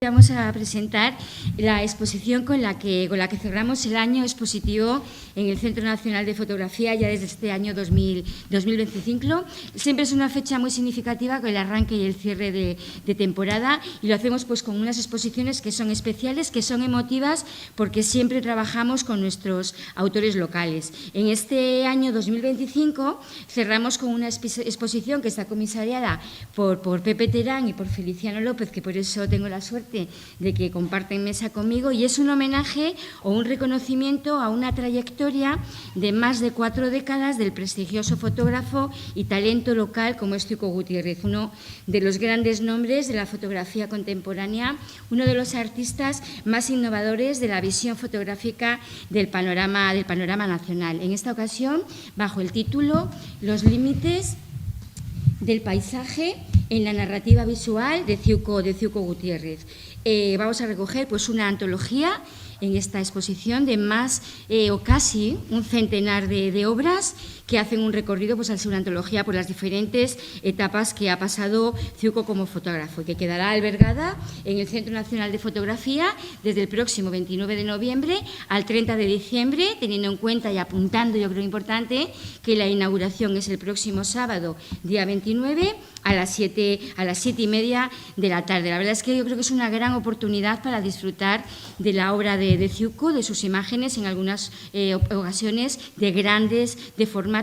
Vamos a presentar la exposición con la que cerramos el año expositivo en el Centro Nacional de Fotografía ya desde este año 2025. Siempre es una fecha muy significativa con el arranque y el cierre de temporada, y lo hacemos pues con unas exposiciones que son especiales, que son emotivas, porque siempre trabajamos con nuestros autores locales. En este año 2025 cerramos con una exposición que está comisariada por Pepe Terán y por Feliciano López, que por eso tengo la suerte de que comparten mesa conmigo, y es un homenaje o un reconocimiento a una trayectoria de más de 4 décadas del prestigioso fotógrafo y talento local como es Ciuco Gutiérrez, uno de los grandes nombres de la fotografía contemporánea, uno de los artistas más innovadores de la visión fotográfica del panorama nacional. En esta ocasión, bajo el título Los límites del paisaje en la narrativa visual de Ciuco Gutiérrez. Vamos a recoger pues una antología en esta exposición de más o casi un centenar de obras que hacen un recorrido, pues al ser una antología, por las diferentes etapas que ha pasado Ciuco como fotógrafo, y que quedará albergada en el Centro Nacional de Fotografía desde el próximo 29 de noviembre al 30 de diciembre, teniendo en cuenta y apuntando, yo creo importante, que la inauguración es el próximo sábado, día 29, a las 7:30 de la tarde. La verdad es que yo creo que es una gran oportunidad para disfrutar de la obra de Ciuco, de sus imágenes, en algunas ocasiones de formatos,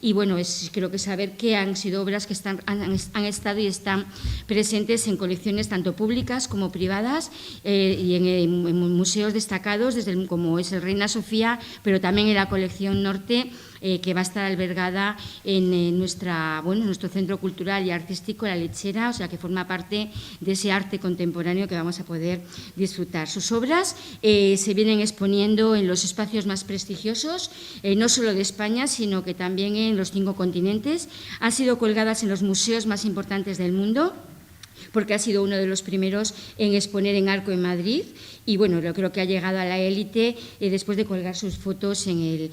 y bueno, creo que saber que han sido obras que han estado y están presentes en colecciones tanto públicas como privadas, y en museos destacados, como es el Reina Sofía, pero también en la colección Norte, que va a estar albergada en nuestro centro cultural y artístico, La Lechera, o sea que forma parte de ese arte contemporáneo que vamos a poder disfrutar. Sus obras se vienen exponiendo en los espacios más prestigiosos, no solo de España, sino que también en los 5 continentes. Han sido colgadas en los museos más importantes del mundo, porque ha sido uno de los primeros en exponer en Arco en Madrid, y bueno, yo creo que ha llegado a la élite después de colgar sus fotos en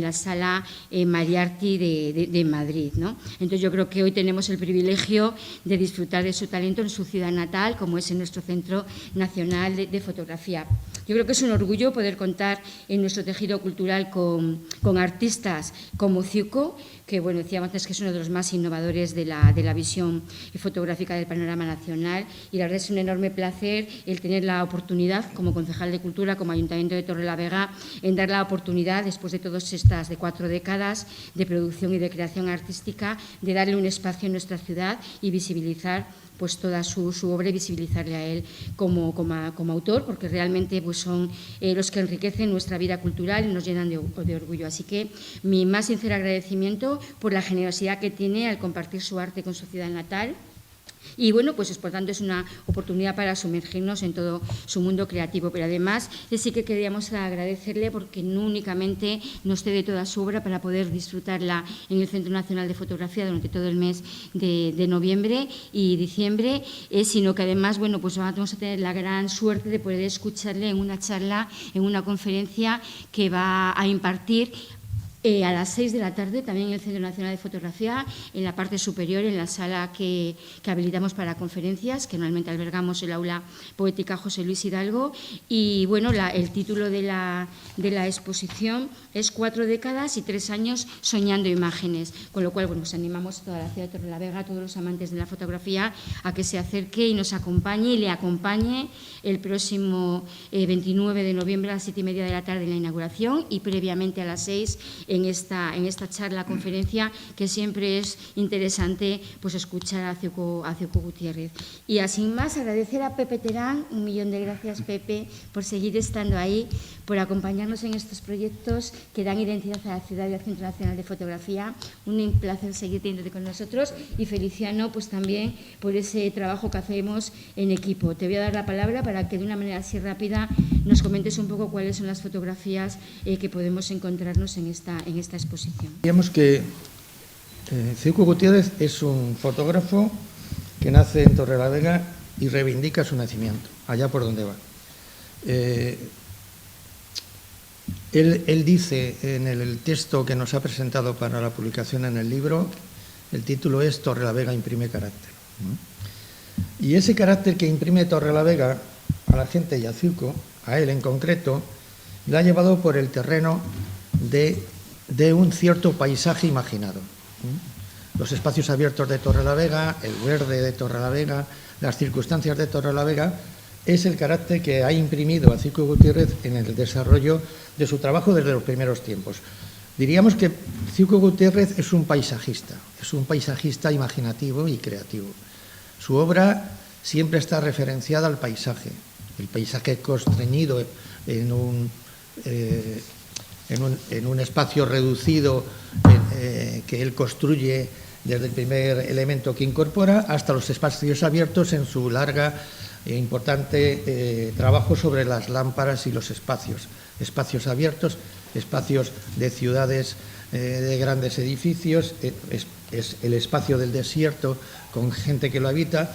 la sala Mariarty de Madrid, ¿no? Entonces yo creo que hoy tenemos el privilegio de disfrutar de su talento en su ciudad natal, como es en nuestro Centro Nacional de Fotografía. Yo creo que es un orgullo poder contar en nuestro tejido cultural con artistas como Ciuco, que bueno, decíamos antes que es uno de los más innovadores de la visión fotográfica del panorama nacional, y la verdad es un enorme placer el tener la oportunidad como concejal de Cultura, como Ayuntamiento de Torrelavega, en dar la oportunidad, después de todas estas 4 décadas de producción y de creación artística, de darle un espacio en nuestra ciudad y visibilizar pues toda su obra, y visibilizarle a él como autor, porque realmente pues son los que enriquecen nuestra vida cultural y nos llenan de orgullo. Así que mi más sincero agradecimiento por la generosidad que tiene al compartir su arte con su ciudad natal. Y bueno, pues por tanto es una oportunidad para sumergirnos en todo su mundo creativo, pero además sí que queríamos agradecerle porque no únicamente nos cede toda su obra para poder disfrutarla en el Centro Nacional de Fotografía durante todo el mes de noviembre y diciembre, sino que además, bueno, pues vamos a tener la gran suerte de poder escucharle en una charla, en una conferencia que va a impartir a las 6 de la tarde, también en el Centro Nacional de Fotografía, en la parte superior, en la sala que habilitamos para conferencias, que normalmente albergamos el aula poética José Luis Hidalgo. Y bueno, el título de la exposición es 4 décadas y 3 años soñando imágenes, con lo cual bueno, pues animamos a toda la ciudad de Torrelavega, a todos los amantes de la fotografía, a que se acerque y nos acompañe y le acompañe el próximo 29 de noviembre a las 7:30 de la tarde en la inauguración, y previamente a las 6 en esta charla, conferencia, que siempre es interesante pues escuchar a Ciuco Gutiérrez. Y así más, agradecer a Pepe Terán, 1.000.000 de gracias, Pepe, por seguir estando ahí, por acompañarnos en estos proyectos que dan identidad a la ciudad y al Centro Nacional de Fotografía. Un placer seguir teniéndote con nosotros, y Feliciano, pues también por ese trabajo que hacemos en equipo. Te voy a dar la palabra para que de una manera así rápida nos comentes un poco cuáles son las fotografías que podemos encontrarnos en esta exposición. Digamos que Ciuco Gutiérrez es un fotógrafo que nace en Torrelavega y reivindica su nacimiento, allá por donde va. Él dice en el texto que nos ha presentado para la publicación en el libro, el título es Torrelavega imprime carácter, ¿no? Y ese carácter que imprime Torrelavega a la gente y a Ciuco, a él en concreto, le ha llevado por el terreno de un cierto paisaje imaginado. Los espacios abiertos de Torrelavega, el verde de Torrelavega, las circunstancias de Torrelavega, es el carácter que ha imprimido a Ciuco Gutiérrez en el desarrollo de su trabajo desde los primeros tiempos. Diríamos que Ciuco Gutiérrez es un paisajista imaginativo y creativo. Su obra siempre está referenciada al paisaje, el paisaje constreñido en un espacio reducido que él construye desde el primer elemento que incorpora hasta los espacios abiertos en su larga e importante trabajo sobre las lámparas y los espacios abiertos, espacios de ciudades, de grandes edificios, es el espacio del desierto con gente que lo habita.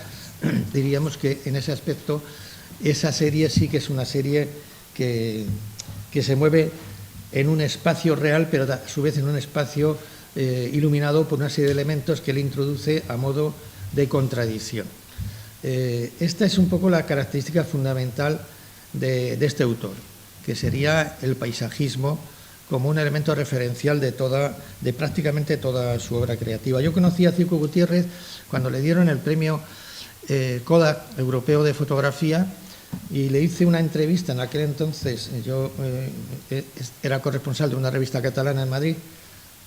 Diríamos que en ese aspecto esa serie sí que es una serie que se mueve en un espacio real, pero a su vez en un espacio iluminado por una serie de elementos que él introduce a modo de contradicción. Esta es un poco la característica fundamental de este autor, que sería el paisajismo como un elemento referencial de prácticamente toda su obra creativa. Yo conocí a Ciuco Gutiérrez cuando le dieron el premio Kodak Europeo de Fotografía y le hice una entrevista en aquel entonces. Yo era corresponsal de una revista catalana en Madrid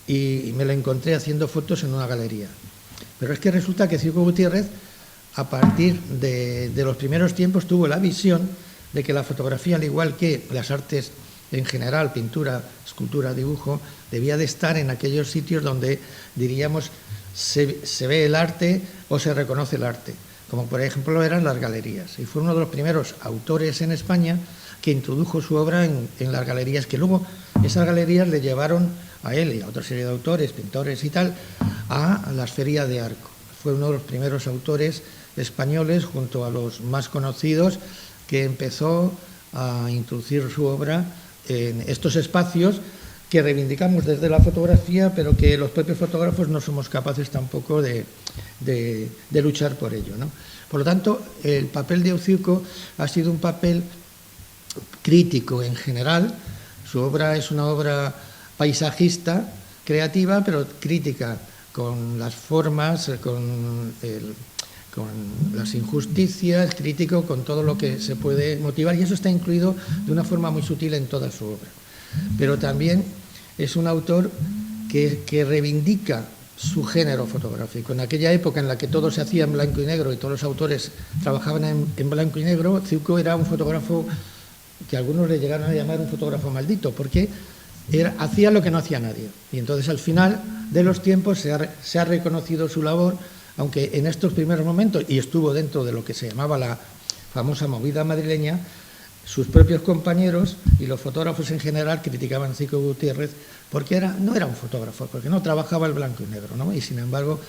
y me lo encontré haciendo fotos en una galería. Pero es que resulta que Ciuco Gutiérrez, a partir de los primeros tiempos, tuvo la visión de que la fotografía, al igual que las artes en general, pintura, escultura, dibujo, debía de estar en aquellos sitios donde, diríamos, se ve el arte o se reconoce el arte, como por ejemplo eran las galerías. Y fue uno de los primeros autores en España que introdujo su obra en las galerías, que luego esas galerías le llevaron a él y a otra serie de autores, pintores y tal, a las ferias de Arco. Fue uno de los primeros autores españoles, junto a los más conocidos, que empezó a introducir su obra en estos espacios que reivindicamos desde la fotografía, pero que los propios fotógrafos no somos capaces tampoco de luchar por ello, ¿no? Por lo tanto, el papel de Ciuco ha sido un papel crítico en general. Su obra es una obra paisajista, creativa, pero crítica con las formas, con las injusticias, crítico con todo lo que se puede motivar, y eso está incluido de una forma muy sutil en toda su obra. Pero también es un autor que reivindica su género fotográfico. En aquella época en la que todo se hacía en blanco y negro y todos los autores trabajaban en blanco y negro, Ciuco era un fotógrafo que algunos le llegaron a llamar un fotógrafo maldito, porque hacía lo que no hacía nadie. Y entonces, al final de los tiempos, se ha reconocido su labor, aunque en estos primeros momentos, y estuvo dentro de lo que se llamaba la famosa movida madrileña, sus propios compañeros y los fotógrafos en general criticaban a Ciuco Gutiérrez porque no era un fotógrafo, porque no trabajaba el blanco y negro, ¿no? Y sin embargo,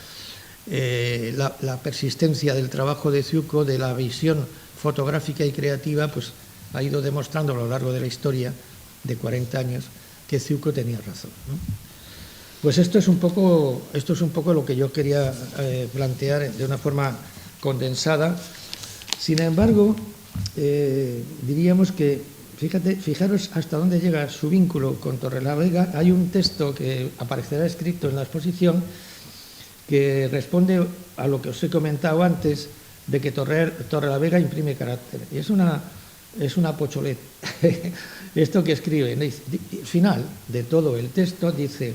la persistencia del trabajo de Ciuco, de la visión fotográfica y creativa, pues ha ido demostrando a lo largo de la historia de 40 años que Ciuco tenía razón, ¿no? Pues esto es un poco lo que yo quería plantear de una forma condensada. Sin embargo, diríamos que, fijaros hasta dónde llega su vínculo con Torrelavega. Hay un texto que aparecerá escrito en la exposición que responde a lo que os he comentado antes, de que Torrelavega imprime carácter. Y es una pocholeta. Esto que escribe, al final de todo el texto, dice,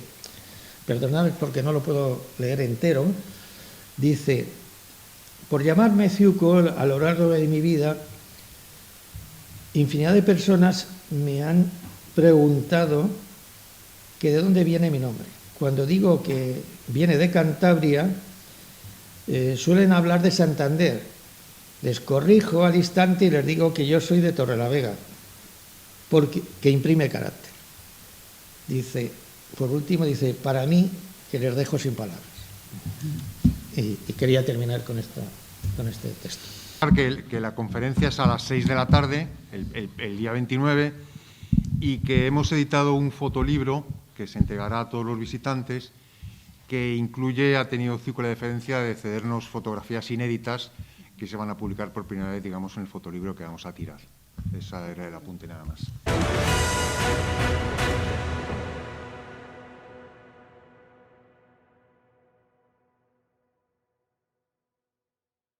perdonad porque no lo puedo leer entero, dice: por llamarme Ciuco a lo largo de mi vida, infinidad de personas me han preguntado que de dónde viene mi nombre. Cuando digo que viene de Cantabria, suelen hablar de Santander. Les corrijo al instante y les digo que yo soy de Torrelavega, que imprime carácter. Dice, por último, dice, para mí, que les dejo sin palabras. Y quería terminar con este texto. Que la conferencia es a las 6 de la tarde, el día 29, y que hemos editado un fotolibro que se entregará a todos los visitantes, que incluye, ha tenido Ciuco la deferencia de cedernos fotografías inéditas que se van a publicar por primera vez, digamos, en el fotolibro que vamos a tirar. Ese era el apunte nada más.